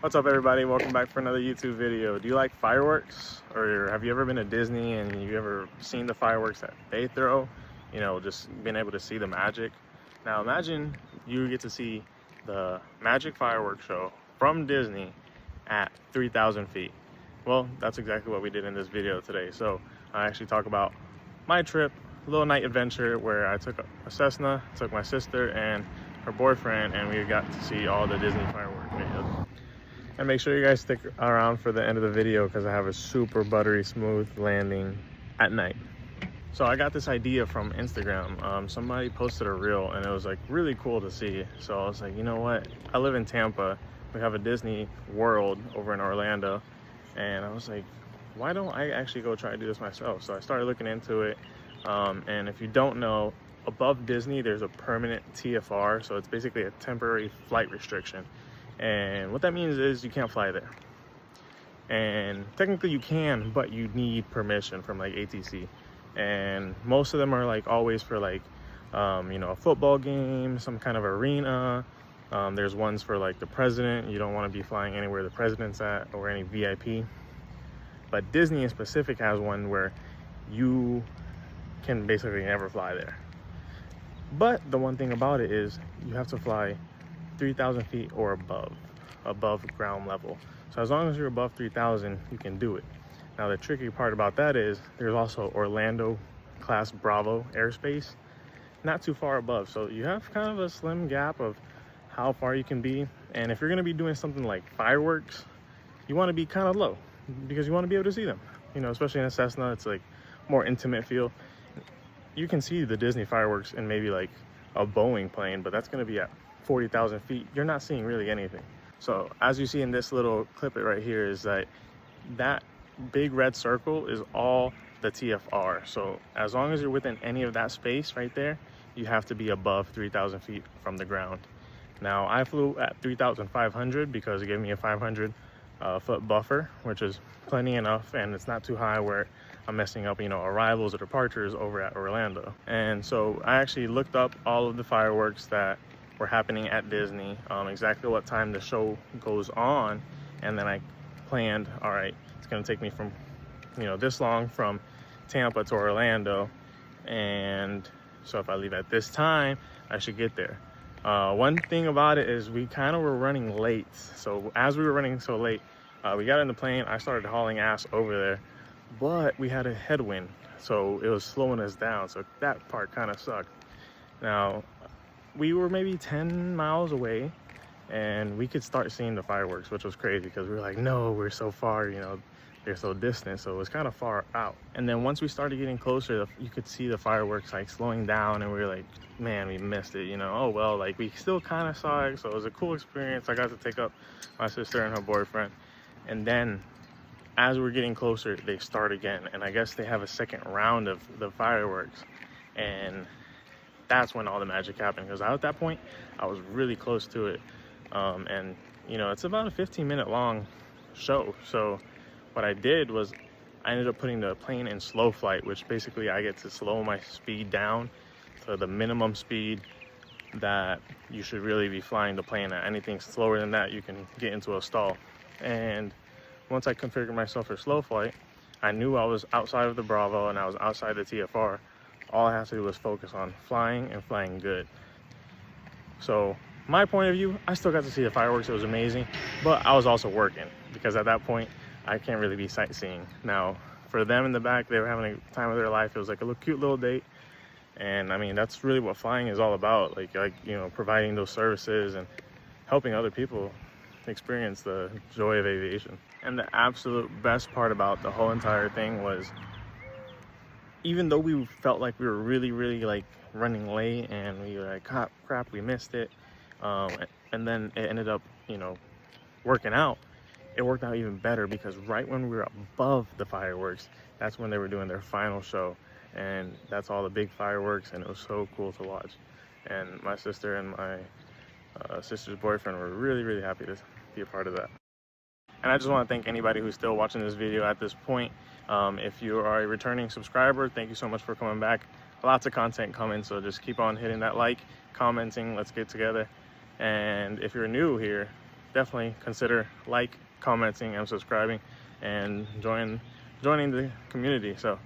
What's up, everybody? Welcome back for another YouTube video. Do you like fireworks? Or have you ever been to Disney and you ever seen the fireworks that they throw? You know, just being able to see the magic. Now imagine you get to see the magic fireworks show from Disney at 3,000 feet. Well, that's exactly what we did in this video today. So I actually talk about my trip, a little night adventure where I took a Cessna, took my sister and her boyfriend, and we got to see all the Disney firework videos. And make sure you guys stick around for the end of the video because I have a super buttery smooth landing at night. So I got this idea from Instagram. Somebody posted a reel and it was like really cool to see. So I was like, you know what? I live in Tampa. We have a Disney World over in Orlando. And I was like, why don't I actually go try to do this myself? So I started looking into it. And if you don't know, above Disney, there's a permanent TFR. So it's basically a temporary flight restriction. And what that means is you can't fly there. And technically you can, but you need permission from like ATC. And most of them are like always for like, you know, a football game, some kind of arena. There's ones for like the president. You don't want to be flying anywhere the president's at or any VIP. But Disney in specific has one where you can basically never fly there. But the one thing about it is you have to fly 3,000 feet or above ground level. So as long as you're above 3,000, you can do it. Now the tricky part about that is there's also Orlando class Bravo airspace, not too far above. So you have kind of a slim gap of how far you can be. And if you're gonna be doing something like fireworks, you wanna be kind of low because you wanna be able to see them. You know, especially in a Cessna, it's like more intimate feel. You can see the Disney fireworks in maybe like a Boeing plane, but that's gonna be at 40,000 feet. You're not seeing really anything. So as you see in this little clip it right here is that big red circle is all the TFR. So as long as you're within any of that space right there, you have to be above 3,000 feet from the ground. Now I flew at 3,500 because it gave me a 500 foot buffer, which is plenty enough, and it's not too high where I'm messing up, you know, arrivals or departures over at Orlando. And so I actually looked up all of the fireworks that were happening at Disney, exactly what time the show goes on, and then I planned, all right, it's gonna take me from, you know, this long from Tampa to Orlando, and so if I leave at this time, I should get there. One thing about it is we kind of were running late. So as we were running so late, we got in the plane, I started hauling ass over there, but we had a headwind, so it was slowing us down, so that part kind of sucked. Now, we were maybe 10 miles away and we could start seeing the fireworks, which was crazy because we were like, no, we're so far, you know, they're so distant. So it was kind of far out. And then once we started getting closer, you could see the fireworks like slowing down, and we were like, man, we missed it, you know. Oh well, like we still kind of saw it. So it was a cool experience. I got to take up my sister and her boyfriend. And then as we're getting closer, they start again. And I guess they have a second round of the fireworks. And that's when all the magic happened, because at that point I was really close to it. And you know, it's about a 15-minute long show. So what I did was I ended up putting the plane in slow flight, which basically I get to slow my speed down to the minimum speed that you should really be flying the plane at. Anything slower than that, you can get into a stall. And once I configured myself for slow flight, I knew I was outside of the Bravo and I was outside the TFR. All I had to do was focus on flying and flying good. So my point of view, I still got to see the fireworks. It was amazing, but I was also working because at that point I can't really be sightseeing. Now for them in the back, they were having a time of their life. It was like a cute little date. And I mean, that's really what flying is all about. Like, you know, providing those services and helping other people experience the joy of aviation. And the absolute best part about the whole entire thing was, even though we felt like we were really like running late and we were like, crap, we missed it. And then it ended up, you know, working out. It worked out even better because right when we were above the fireworks, that's when they were doing their final show. And that's all the big fireworks, and it was so cool to watch. And my sister and my sister's boyfriend were really happy to be a part of that. And I just want to thank anybody who's still watching this video at this point. If you are a returning subscriber, thank you so much for coming back. Lots of content coming, so just keep on hitting that like, commenting, let's get together. And if you're new here, definitely consider commenting, and subscribing, and joining the community. So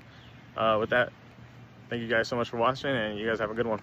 with that, thank you guys so much for watching, and you guys have a good one.